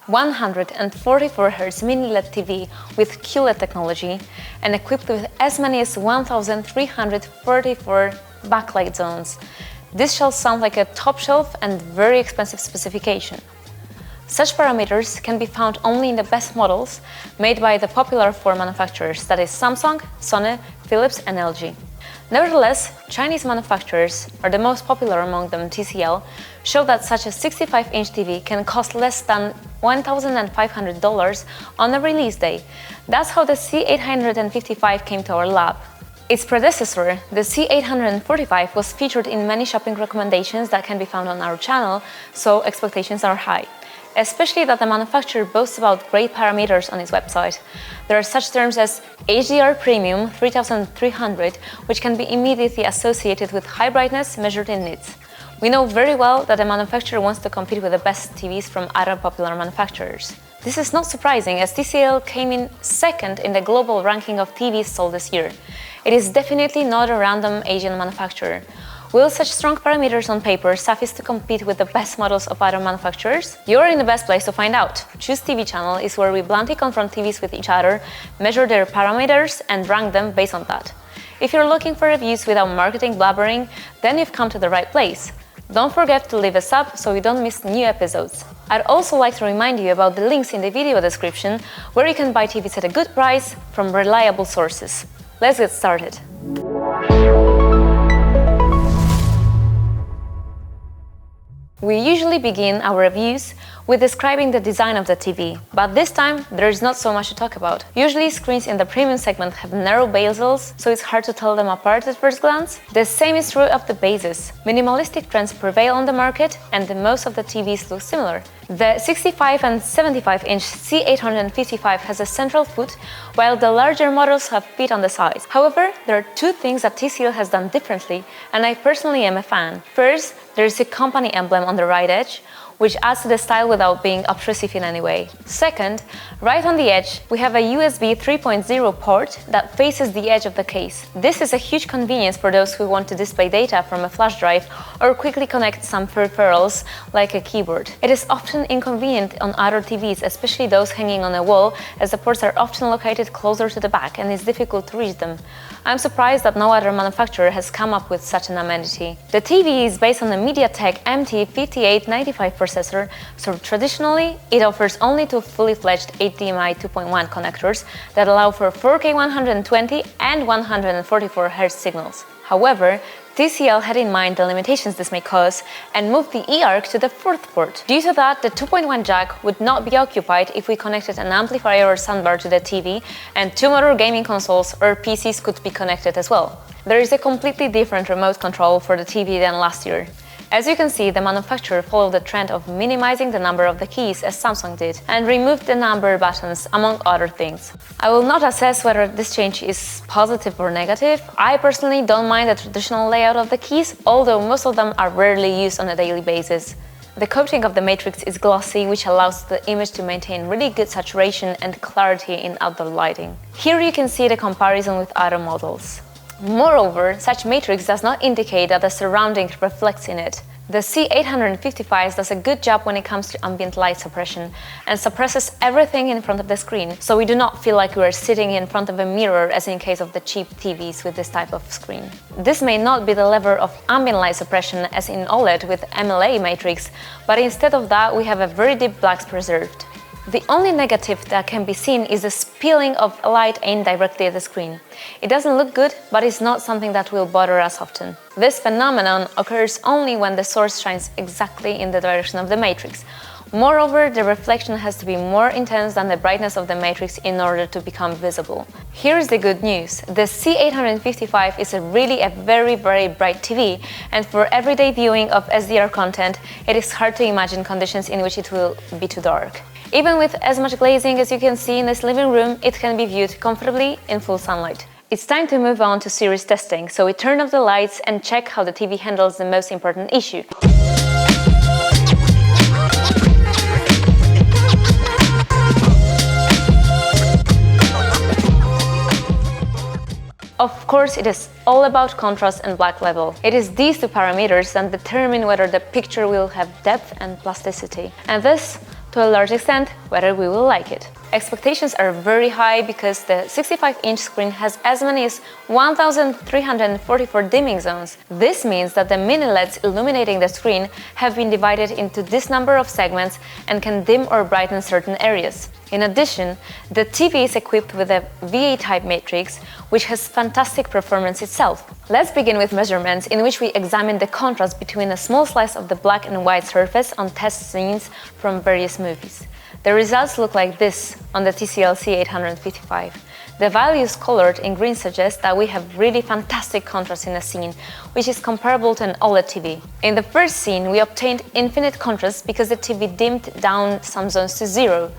144Hz mini LED TV with QLED technology and equipped with as many as 1,344 backlight zones. This shall sound like a top-shelf and very expensive specification. Such parameters can be found only in the best models made by the popular four manufacturers, that is Samsung, Sony, Philips and LG. Nevertheless, Chinese manufacturers, or the most popular among them TCL, show that such a 65-inch TV can cost less than $1,500 on a release day. That's how the C855 came to our lab. Its predecessor, the C845, was featured in many shopping recommendations that can be found on our channel, so expectations are high. Especially that the manufacturer boasts about great parameters on its website. There are such terms as HDR Premium 3300, which can be immediately associated with high brightness measured in nits. We know very well that the manufacturer wants to compete with the best TVs from other popular manufacturers. This is not surprising, as TCL came in second in the global ranking of TVs sold this year. It is definitely not a random Asian manufacturer. Will such strong parameters on paper suffice to compete with the best models of other manufacturers? You're in the best place to find out. Choose TV Channel is where we bluntly confront TVs with each other, measure their parameters and rank them based on that. If you're looking for reviews without marketing blabbering, then you've come to the right place. Don't forget to leave a sub so you don't miss new episodes. I'd also like to remind you about the links in the video description where you can buy TVs at a good price from reliable sources. Let's get started. We usually begin our reviews with describing the design of the TV, but this time there is not so much to talk about. Usually screens in the premium segment have narrow bezels, so it's hard to tell them apart at first glance. The same is true of the bases. Minimalistic trends prevail on the market and most of the TVs look similar. The 65 and 75-inch C855 has a central foot, while the larger models have feet on the sides. However, there are two things that TCL has done differently, and I personally am a fan. First, there is a company emblem on the right edge, which adds to the style without being obtrusive in any way. Second, right on the edge, we have a USB 3.0 port that faces the edge of the case. This is a huge convenience for those who want to display data from a flash drive or quickly connect some peripherals like a keyboard. It is often inconvenient on other TVs, especially those hanging on a wall, as the ports are often located closer to the back and it's difficult to reach them. I'm surprised that no other manufacturer has come up with such an amenity. The TV is based on a MediaTek MT5895 processor, so traditionally it offers only two fully-fledged HDMI 2.1 connectors that allow for 4K 120 and 144 Hz signals. However, TCL had in mind the limitations this may cause and moved the eARC to the fourth port. Due to that, the 2.1 jack would not be occupied if we connected an amplifier or soundbar to the TV, and two motor gaming consoles or PCs could be connected as well. There is a completely different remote control for the TV than last year. As you can see, the manufacturer followed the trend of minimizing the number of the keys as Samsung did and removed the number buttons, among other things. I will not assess whether this change is positive or negative. I personally don't mind the traditional layout of the keys, although most of them are rarely used on a daily basis. The coating of the matrix is glossy, which allows the image to maintain really good saturation and clarity in outdoor lighting. Here you can see the comparison with other models. Moreover, such matrix does not indicate that the surrounding reflects in it. The C855 does a good job when it comes to ambient light suppression and suppresses everything in front of the screen, so we do not feel like we are sitting in front of a mirror as in case of the cheap TVs with this type of screen. This may not be the level of ambient light suppression as in OLED with MLA matrix, but instead of that we have a very deep blacks preserved. The only negative that can be seen is the spilling of light aimed directly at the screen. It doesn't look good, but it's not something that will bother us often. This phenomenon occurs only when the source shines exactly in the direction of the matrix. Moreover, the reflection has to be more intense than the brightness of the matrix in order to become visible. Here's the good news. The C855 is really a very bright TV, and for everyday viewing of SDR content, it is hard to imagine conditions in which it will be too dark. Even with as much glazing as you can see in this living room, it can be viewed comfortably in full sunlight. It's time to move on to series testing, so we turn off the lights and check how the TV handles the most important issue. Of course, it is all about contrast and black level. It is these two parameters that determine whether the picture will have depth and plasticity. And this to a large extent, whether we will like it. Expectations are very high because the 65-inch screen has as many as 1,344 dimming zones. This means that the mini LEDs illuminating the screen have been divided into this number of segments and can dim or brighten certain areas. In addition, the TV is equipped with a VA-type matrix, which has fantastic performance itself. Let's begin with measurements, in which we examine the contrast between a small slice of the black and white surface on test scenes from various movies. The results look like this on the TCL C855. The values colored in green suggest that we have really fantastic contrast in a scene, which is comparable to an OLED TV. In the first scene, we obtained infinite contrast because the TV dimmed down some zones to zero.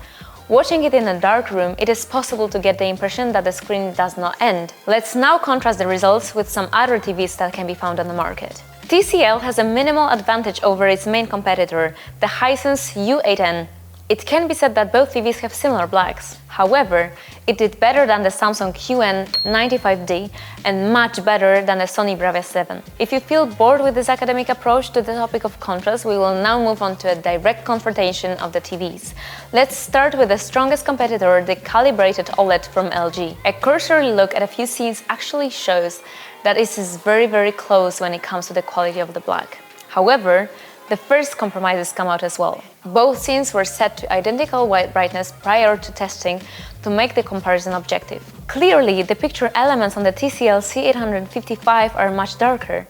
Watching it in a dark room, it is possible to get the impression that the screen does not end. Let's now contrast the results with some other TVs that can be found on the market. TCL has a minimal advantage over its main competitor, the Hisense U8N. It can be said that both TVs have similar blacks. However, it did better than the Samsung QN92D and much better than the Sony Bravia 7. If you feel bored with this academic approach to the topic of contrast, we will now move on to a direct confrontation of the TVs. Let's start with the strongest competitor, the calibrated OLED from LG. A cursory look at a few scenes actually shows that it is very close when it comes to the quality of the black. However, the first compromises come out as well. Both scenes were set to identical white brightness prior to testing to make the comparison objective. Clearly, the picture elements on the TCL C855 are much darker.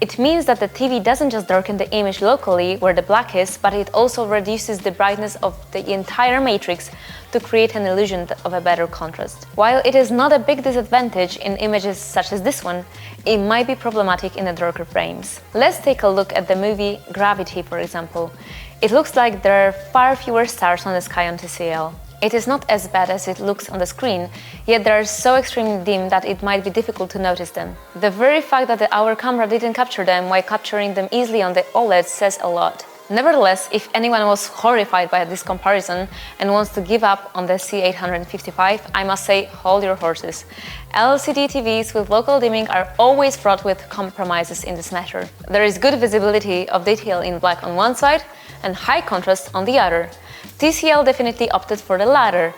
It means that the TV doesn't just darken the image locally where the black is, but it also reduces the brightness of the entire matrix to create an illusion of a better contrast. While it is not a big disadvantage in images such as this one, it might be problematic in the darker frames. Let's take a look at the movie Gravity, for example. It looks like there are far fewer stars on the sky on TCL. It is not as bad as it looks on the screen, yet they are so extremely dim that it might be difficult to notice them. The very fact that our camera didn't capture them while capturing them easily on the OLED says a lot. Nevertheless, if anyone was horrified by this comparison and wants to give up on the C855, I must say, hold your horses. LCD TVs with local dimming are always fraught with compromises in this matter. There is good visibility of detail in black on one side and high contrast on the other. TCL definitely opted for the latter.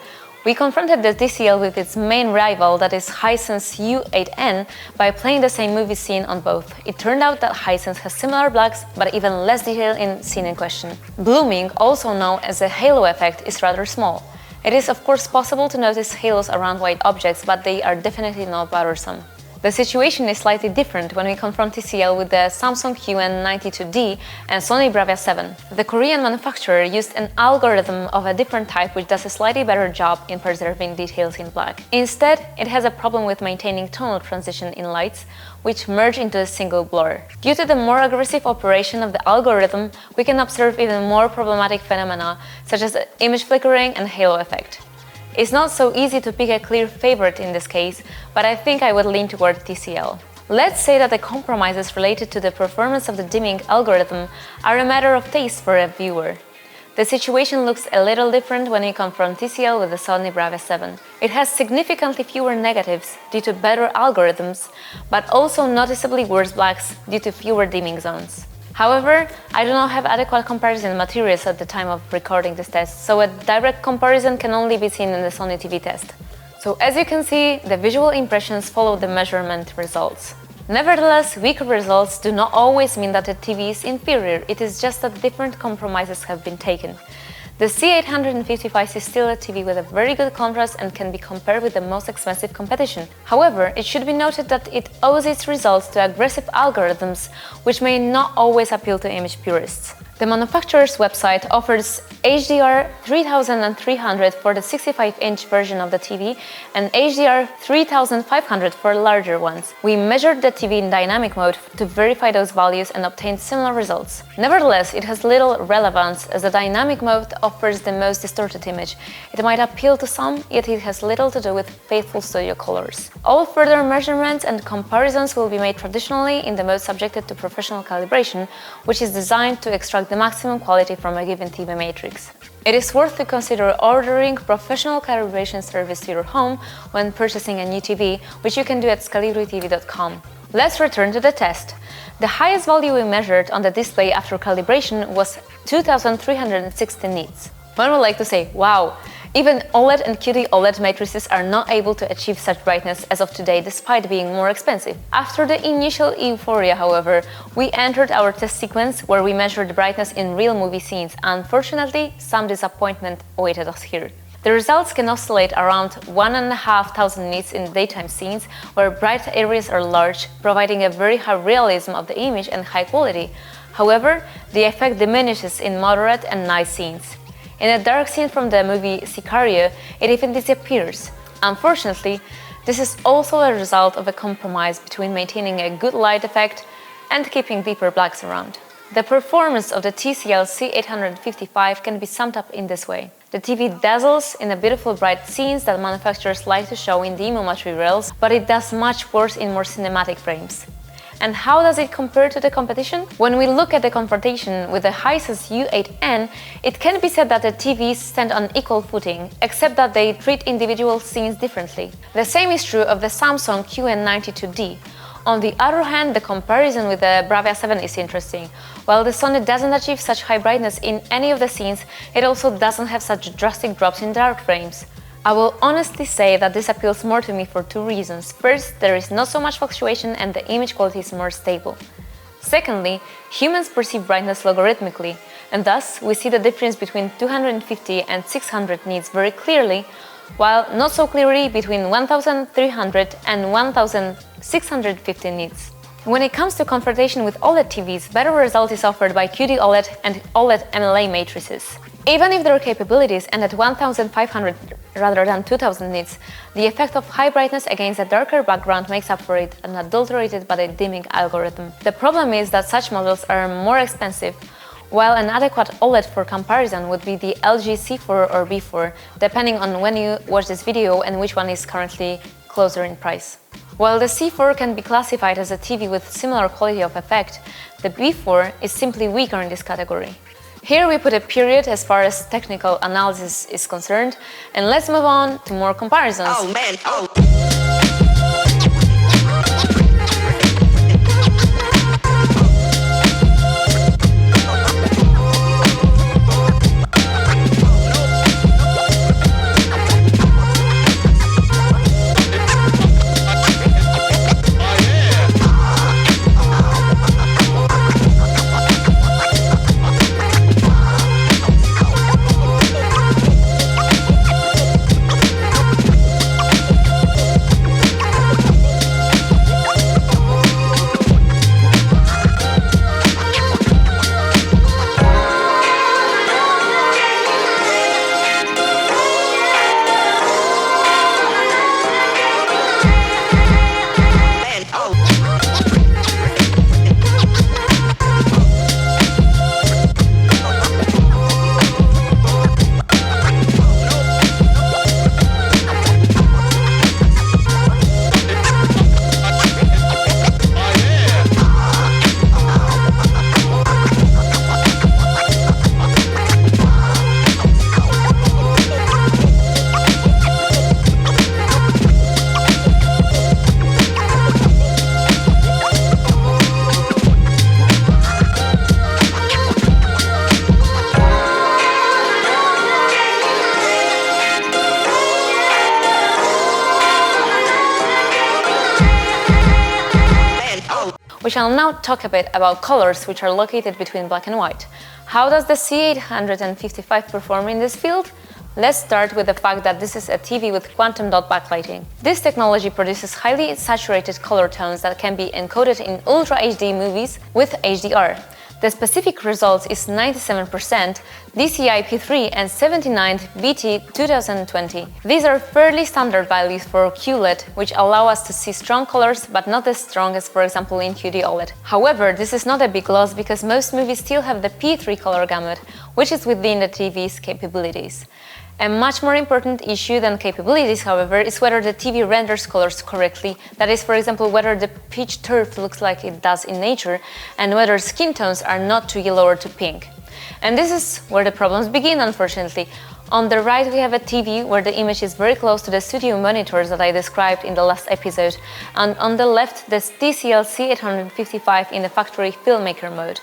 We confronted the TCL with its main rival, that is Hisense U8N, by playing the same movie scene on both. It turned out that Hisense has similar blacks, but even less detail in the scene in question. Blooming, also known as a halo effect, is rather small. It is of course possible to notice halos around white objects, but they are definitely not bothersome. The situation is slightly different when we confront TCL with the Samsung QN92D and Sony Bravia 7. The Korean manufacturer used an algorithm of a different type which does a slightly better job in preserving details in black. Instead, it has a problem with maintaining tonal transition in lights, which merge into a single blur. Due to the more aggressive operation of the algorithm, we can observe even more problematic phenomena such as image flickering and halo effect. It's not so easy to pick a clear favorite in this case, but I think I would lean toward TCL. Let's say that the compromises related to the performance of the dimming algorithm are a matter of taste for a viewer. The situation looks a little different when you confront TCL with the Sony Bravia 7. It has significantly fewer negatives due to better algorithms, but also noticeably worse blacks due to fewer dimming zones. However, I do not have adequate comparison materials at the time of recording this test, so a direct comparison can only be seen in the Sony TV test. So as you can see, the visual impressions follow the measurement results. Nevertheless, weaker results do not always mean that the TV is inferior, it is just that different compromises have been taken. The C855 is still a TV with a very good contrast and can be compared with the most expensive competition. However, it should be noted that it owes its results to aggressive algorithms, which may not always appeal to image purists. The manufacturer's website offers HDR 3300 for the 65-inch version of the TV and HDR 3500 for larger ones. We measured the TV in dynamic mode to verify those values and obtained similar results. Nevertheless, it has little relevance as the dynamic mode offers the most distorted image. It might appeal to some, yet it has little to do with faithful studio colors. All further measurements and comparisons will be made traditionally in the mode subjected to professional calibration, which is designed to extract the maximum quality from a given TV matrix. It is worth to consider ordering professional calibration service to your home when purchasing a new TV, which you can do at calibratv.com. Let's return to the test. The highest value we measured on the display after calibration was 2360 nits. One would like to say, wow, even OLED and QD-OLED matrices are not able to achieve such brightness as of today despite being more expensive. After the initial euphoria, however, we entered our test sequence where we measured the brightness in real movie scenes. Unfortunately, some disappointment awaited us here. The results can oscillate around 1,500 nits in daytime scenes where bright areas are large, providing a very high realism of the image and high quality. However, the effect diminishes in moderate and night scenes. In a dark scene from the movie Sicario, it even disappears. Unfortunately, this is also a result of a compromise between maintaining a good light effect and keeping deeper blacks around. The performance of the TCL C855 can be summed up in this way. The TV dazzles in the beautiful bright scenes that manufacturers like to show in demo materials, but it does much worse in more cinematic frames. And how does it compare to the competition? When we look at the confrontation with the Hisense U8N, it can be said that the TVs stand on equal footing, except that they treat individual scenes differently. The same is true of the Samsung QN92D. On the other hand, the comparison with the Bravia 7 is interesting. While the Sony doesn't achieve such high brightness in any of the scenes, it also doesn't have such drastic drops in dark frames. I will honestly say that this appeals more to me for two reasons. First, there is not so much fluctuation and the image quality is more stable. Secondly, humans perceive brightness logarithmically, and thus we see the difference between 250 and 600 nits very clearly, while not so clearly between 1300 and 1650 nits. When it comes to confrontation with OLED TVs, better result is offered by QD-OLED and OLED MLA matrices. Even if their capabilities end at 1500 rather than 2000 nits, the effect of high brightness against a darker background makes up for it, unadulterated by the dimming algorithm. The problem is that such models are more expensive, while an adequate OLED for comparison would be the LG C4 or B4, depending on when you watch this video and which one is currently closer in price. While the C4 can be classified as a TV with similar quality of effect, the B4 is simply weaker in this category. Here we put a period as far as technical analysis is concerned, and let's move on to more comparisons. Oh man, oh. We shall now talk a bit about colors, which are located between black and white. How does the C855 perform in this field? Let's start with the fact that this is a TV with quantum dot backlighting. This technology produces highly saturated color tones that can be encoded in Ultra HD movies with HDR. The specific result is 97% DCI-P3 and 79 BT 2020. These are fairly standard values for QLED, which allow us to see strong colors but not as strong as, for example, in QD-OLED. However, this is not a big loss because most movies still have the P3 color gamut, which is within the TV's capabilities. A much more important issue than capabilities, however, is whether the TV renders colors correctly. That is, for example, whether the pitch turf looks like it does in nature, and whether skin tones are not too yellow or too pink. And this is where the problems begin, unfortunately. On the right, we have a TV where the image is very close to the studio monitors that I described in the last episode, and on the left, the TCL C855 in the factory filmmaker mode.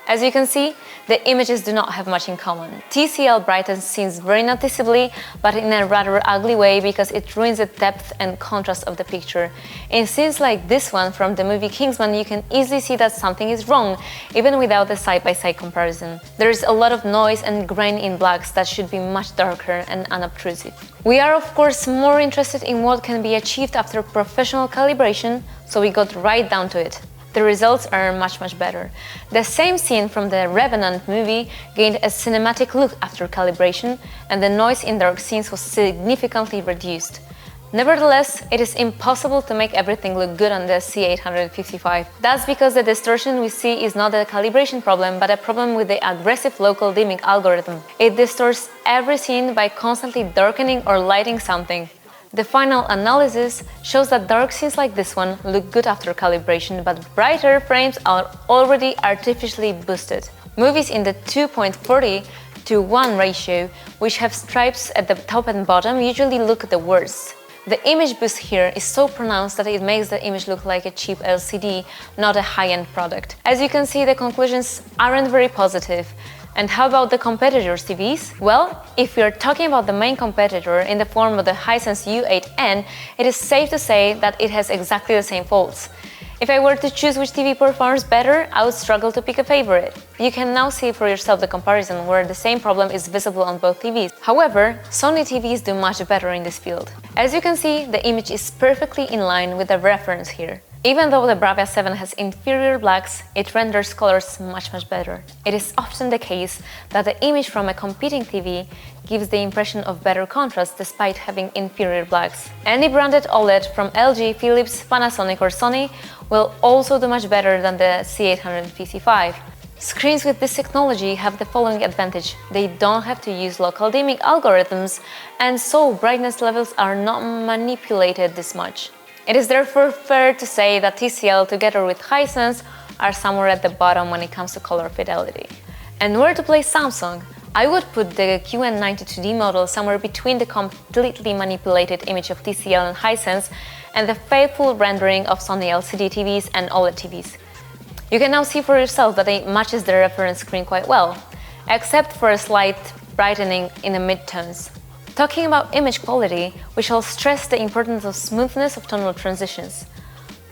As you can see, the images do not have much in common. TCL brightens scenes very noticeably, but in a rather ugly way because it ruins the depth and contrast of the picture. In scenes like this one from the movie Kingsman, you can easily see that something is wrong, even without a side-by-side comparison. There is a lot of noise and grain in blacks that should be much darker and unobtrusive. We are of course more interested in what can be achieved after professional calibration, so we got right down to it. The results are much better. The same scene from the Revenant movie gained a cinematic look after calibration, and the noise in dark scenes was significantly reduced. Nevertheless, it is impossible to make everything look good on the C855. That's because the distortion we see is not a calibration problem, but a problem with the aggressive local dimming algorithm. It distorts every scene by constantly darkening or lighting something. The final analysis shows that dark scenes like this one look good after calibration, but brighter frames are already artificially boosted. Movies in the 2.40:1 ratio, which have stripes at the top and bottom, usually look the worst. The image boost here is so pronounced that it makes the image look like a cheap LCD, not a high-end product. As you can see, the conclusions aren't very positive. And how about the competitors' TVs? Well, if we are talking about the main competitor in the form of the Hisense U8N, it is safe to say that it has exactly the same faults. If I were to choose which TV performs better, I would struggle to pick a favorite. You can now see for yourself the comparison where the same problem is visible on both TVs. However, Sony TVs do much better in this field. As you can see, the image is perfectly in line with the reference here. Even though the Bravia 7 has inferior blacks, it renders colors much better. It is often the case that the image from a competing TV gives the impression of better contrast despite having inferior blacks. Any branded OLED from LG, Philips, Panasonic or Sony will also do much better than the C855. Screens with this technology have the following advantage: they don't have to use local dimming algorithms, and so brightness levels are not manipulated this much. It is therefore fair to say that TCL, together with Hisense, are somewhere at the bottom when it comes to color fidelity. And where to place Samsung? I would put the QN92D model somewhere between the completely manipulated image of TCL and Hisense and the faithful rendering of Sony LCD TVs and OLED TVs. You can now see for yourself that it matches the reference screen quite well, except for a slight brightening in the midtones. Talking about image quality, we shall stress the importance of smoothness of tonal transitions.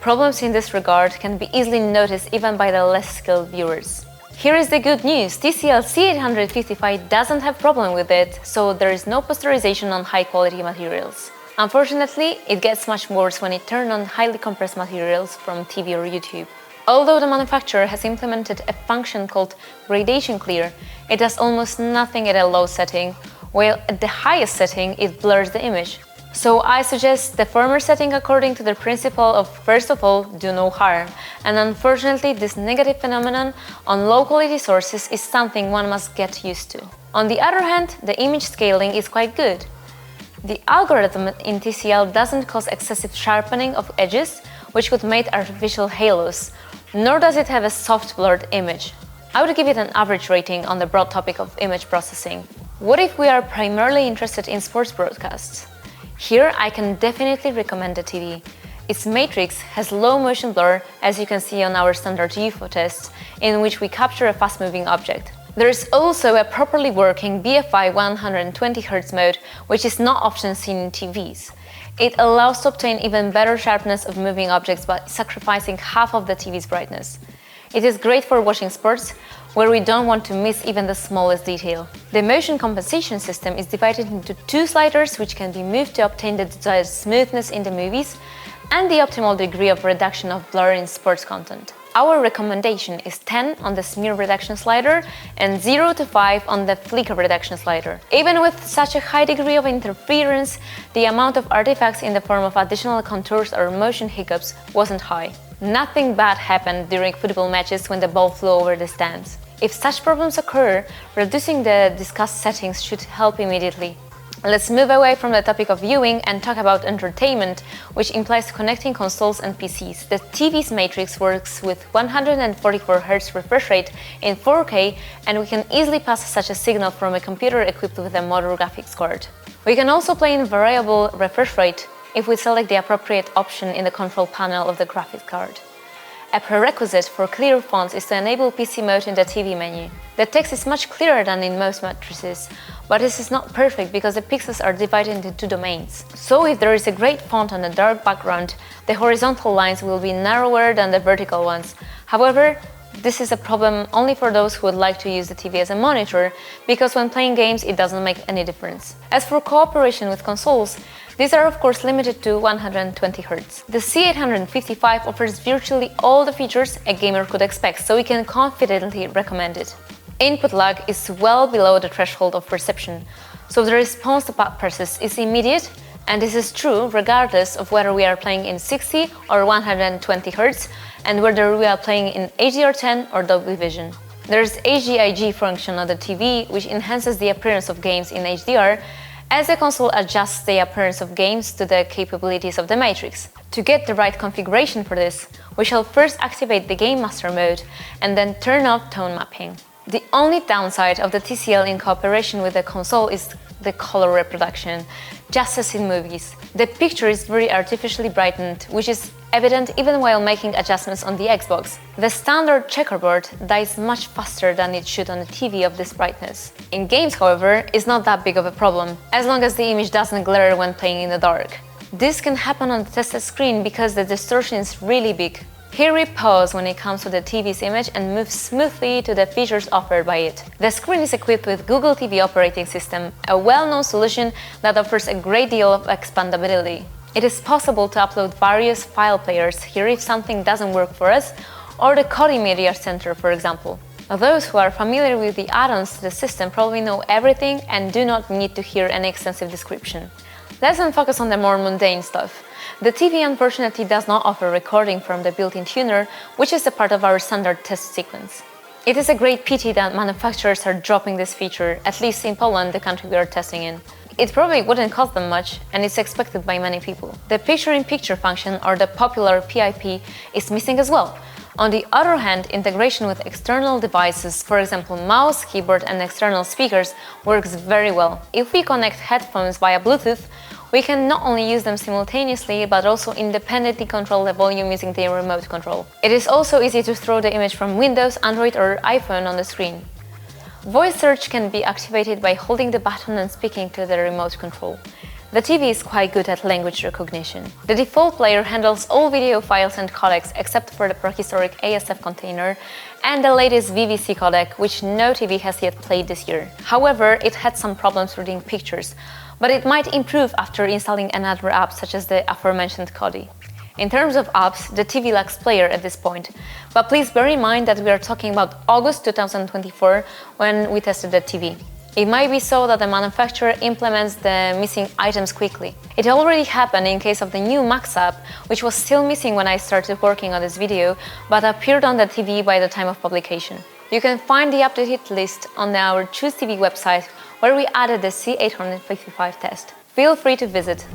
Problems in this regard can be easily noticed even by the less skilled viewers. Here is the good news: TCL C855 doesn't have problem with it, so there is no posterization on high-quality materials. Unfortunately, it gets much worse when it turns on highly compressed materials from TV or YouTube. Although the manufacturer has implemented a function called gradation clear, it does almost nothing at a low setting, while at the highest setting it blurs the image. So I suggest the former setting according to the principle of first of all, do no harm, and unfortunately this negative phenomenon on low quality sources is something one must get used to. On the other hand, the image scaling is quite good. The algorithm in TCL doesn't cause excessive sharpening of edges, which would make artificial halos, nor does it have a soft blurred image. I would give it an average rating on the broad topic of image processing. What if we are primarily interested in sports broadcasts? Here I can definitely recommend the TV. Its matrix has low motion blur, as you can see on our standard UFO test, in which we capture a fast-moving object. There is also a properly working BFI 120Hz mode, which is not often seen in TVs. It allows to obtain even better sharpness of moving objects by sacrificing half of the TV's brightness. It is great for watching sports, where we don't want to miss even the smallest detail. The motion compensation system is divided into two sliders which can be moved to obtain the desired smoothness in the movies and the optimal degree of reduction of blur in sports content. Our recommendation is 10 on the smear reduction slider and 0 to 5 on the flicker reduction slider. Even with such a high degree of interference, the amount of artifacts in the form of additional contours or motion hiccups wasn't high. Nothing bad happened during football matches when the ball flew over the stands. If such problems occur, reducing the discussed settings should help immediately. Let's move away from the topic of viewing and talk about entertainment, which implies connecting consoles and PCs. The TV's matrix works with 144 Hz refresh rate in 4K, and we can easily pass such a signal from a computer equipped with a motor graphics card. We can also play in variable refresh rate if we select the appropriate option in the control panel of the graphics card. A prerequisite for clear fonts is to enable PC mode in the TV menu. The text is much clearer than in most matrices, but this is not perfect because the pixels are divided into two domains. So if there is a great font on a dark background, the horizontal lines will be narrower than the vertical ones. However, this is a problem only for those who would like to use the TV as a monitor, because when playing games it doesn't make any difference. As for cooperation with consoles, these are of course limited to 120 Hz. The C855 offers virtually all the features a gamer could expect, so we can confidently recommend it. Input lag is well below the threshold of perception, so the response to pad presses is immediate, and this is true regardless of whether we are playing in 60 or 120 Hz and whether we are playing in HDR10 or Dolby Vision. There's HDIG function on the TV which enhances the appearance of games in HDR as the console adjusts the appearance of games to the capabilities of the matrix. To get the right configuration for this, we shall first activate the Game Master mode and then turn off tone mapping. The only downside of the TCL in cooperation with the console is the color reproduction, just as in movies. The picture is very artificially brightened, which is evident even while making adjustments on the Xbox. The standard checkerboard dies much faster than it should on a TV of this brightness. In games, however, it's not that big of a problem, as long as the image doesn't glare when playing in the dark. This can happen on the tested screen because the distortion is really big. Here we pause when it comes to the TV's image and move smoothly to the features offered by it. The screen is equipped with Google TV operating system, a well-known solution that offers a great deal of expandability. It is possible to upload various file players here if something doesn't work for us, or the Kodi Media Center, for example. Those who are familiar with the add-ons to the system probably know everything and do not need to hear an extensive description. Let's then focus on the more mundane stuff. The TV unfortunately does not offer recording from the built-in tuner, which is a part of our standard test sequence. It is a great pity that manufacturers are dropping this feature, at least in Poland, the country we are testing in. It probably wouldn't cost them much, and it's expected by many people. The picture-in-picture function, or the popular PIP, is missing as well. On the other hand, integration with external devices, for example mouse, keyboard and external speakers, works very well. If we connect headphones via Bluetooth, we can not only use them simultaneously, but also independently control the volume using the remote control. It is also easy to throw the image from Windows, Android or iPhone on the screen. Voice search can be activated by holding the button and speaking to the remote control. The TV is quite good at language recognition. The default player handles all video files and codecs except for the prehistoric ASF container and the latest VVC codec, which no TV has yet played this year. However, it had some problems reading pictures, but it might improve after installing another app such as the aforementioned Kodi. In terms of apps, the TV lacks player at this point, but please bear in mind that we are talking about August 2024 when we tested the TV. It might be so that the manufacturer implements the missing items quickly. It already happened in case of the new Max app, which was still missing when I started working on this video, but appeared on the TV by the time of publication. You can find the updated list on our Choose TV website, where we added the C855 test. Feel free to visit.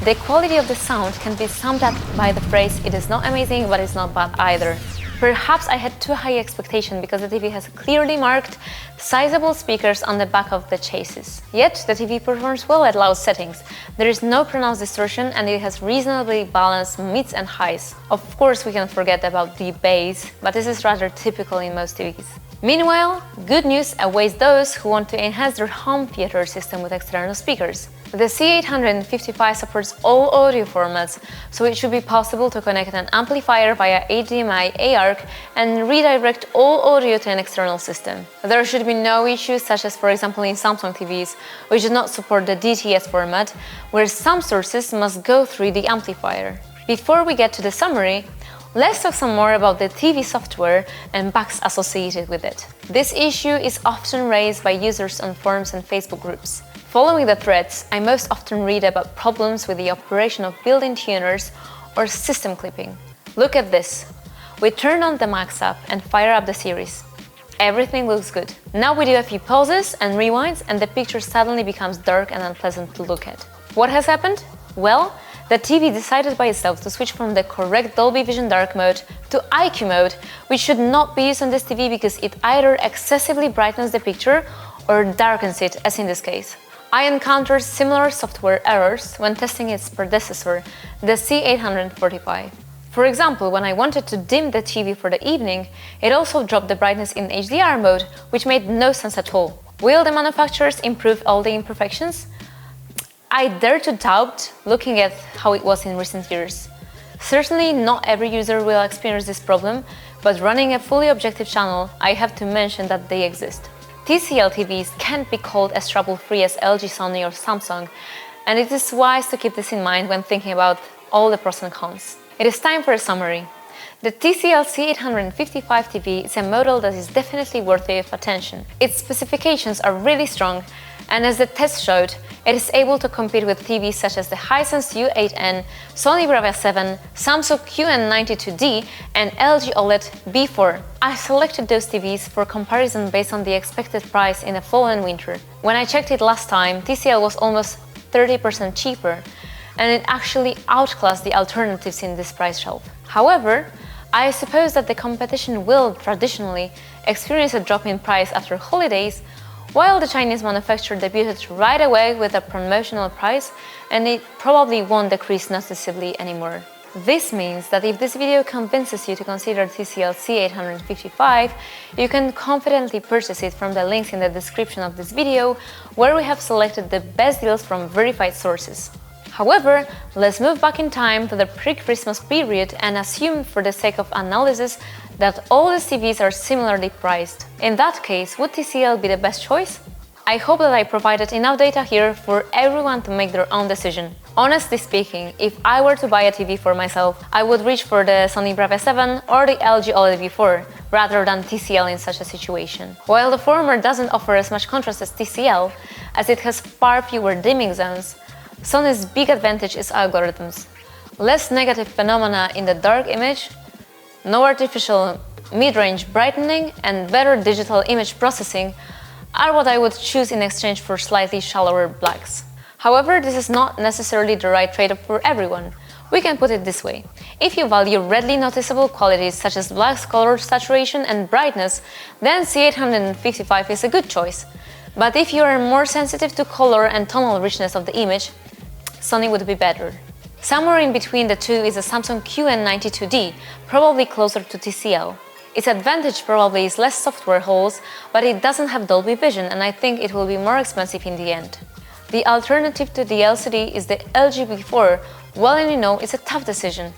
The quality of the sound can be summed up by the phrase, it is not amazing, but it's not bad either. Perhaps I had too high expectation because the TV has clearly marked, sizable speakers on the back of the chassis. Yet the TV performs well at loud settings. There is no pronounced distortion and it has reasonably balanced mids and highs. Of course we can forget about the bass, but this is rather typical in most TVs. Meanwhile, good news awaits those who want to enhance their home theater system with external speakers. The C855 supports all audio formats, so it should be possible to connect an amplifier via HDMI ARC and redirect all audio to an external system. There should be no issues such as, for example, in Samsung TVs, which do not support the DTS format, where some sources must go through the amplifier. Before we get to the summary, let's talk some more about the TV software and bugs associated with it. This issue is often raised by users on forums and Facebook groups. Following the threads, I most often read about problems with the operation of built-in tuners or system clipping. Look at this. We turn on the Max app and fire up the series. Everything looks good. Now we do a few pauses and rewinds and the picture suddenly becomes dark and unpleasant to look at. What has happened? Well, the TV decided by itself to switch from the correct Dolby Vision dark mode to IQ mode, which should not be used on this TV because it either excessively brightens the picture or darkens it, as in this case. I encountered similar software errors when testing its predecessor, the C845. For example, when I wanted to dim the TV for the evening, it also dropped the brightness in HDR mode, which made no sense at all. Will the manufacturers improve all the imperfections? I dare to doubt, looking at how it was in recent years. Certainly not every user will experience this problem, but running a fully objective channel, I have to mention that they exist. TCL TVs can't be called as trouble-free as LG, Sony or Samsung, and it is wise to keep this in mind when thinking about all the pros and cons. It is time for a summary. The TCL C855 TV is a model that is definitely worthy of attention. Its specifications are really strong, and as the test showed, it is able to compete with TVs such as the Hisense U8N, Sony Bravia 7, Samsung QN92D, and LG OLED B4. I selected those TVs for comparison based on the expected price in the fall and winter. When I checked it last time, TCL was almost 30% cheaper, and it actually outclassed the alternatives in this price shelf. However, I suppose that the competition will traditionally experience a drop in price after holidays, while the Chinese manufacturer debuted right away with a promotional price, and it probably won't decrease noticeably anymore. This means that if this video convinces you to consider TCL C855, you can confidently purchase it from the links in the description of this video, where we have selected the best deals from verified sources. However, let's move back in time to the pre-Christmas period and assume, for the sake of analysis, that all the TVs are similarly priced. In that case, would TCL be the best choice? I hope that I provided enough data here for everyone to make their own decision. Honestly speaking, if I were to buy a TV for myself, I would reach for the Sony Bravia 7 or the LG OLED B4, rather than TCL in such a situation. While the former doesn't offer as much contrast as TCL, as it has far fewer dimming zones, Sony's big advantage is algorithms. Less negative phenomena in the dark image, no artificial mid-range brightening, and better digital image processing are what I would choose in exchange for slightly shallower blacks. However, this is not necessarily the right trade-off for everyone. We can put it this way: if you value readily noticeable qualities such as black's color saturation and brightness, then C855 is a good choice. But if you are more sensitive to color and tonal richness of the image, Sony would be better. Somewhere in between the two is the Samsung QN92D, probably closer to TCL. Its advantage probably is less software holes, but it doesn't have Dolby Vision, and I think it will be more expensive in the end. The alternative to the LCD is the LG B4. Well, and you know, it's a tough decision.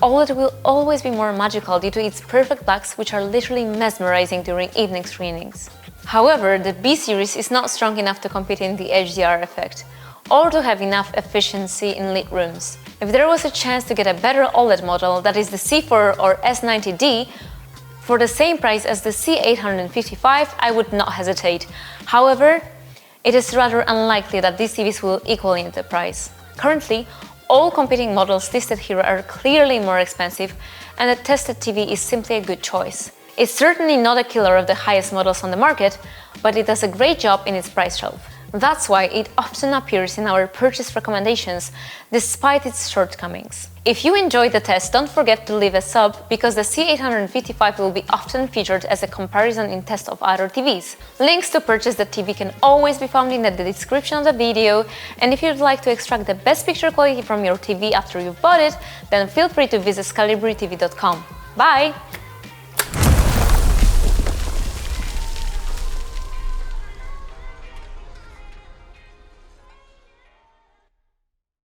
OLED will always be more magical due to its perfect blacks, which are literally mesmerizing during evening screenings. However, the B series is not strong enough to compete in the HDR effect, or to have enough efficiency in lit rooms. If there was a chance to get a better OLED model, that is the C4 or S90D, for the same price as the C855, I would not hesitate. However, it is rather unlikely that these TVs will equal in the price. Currently, all competing models listed here are clearly more expensive, and a tested TV is simply a good choice. It's certainly not a killer of the highest models on the market, but it does a great job in its price shelf. That's why it often appears in our purchase recommendations, despite its shortcomings. If you enjoyed the test, don't forget to leave a sub, because the C855 will be often featured as a comparison in tests of other TVs. Links to purchase the TV can always be found in the description of the video, and if you'd like to extract the best picture quality from your TV after you've bought it, then feel free to visit calibratv.com. Bye!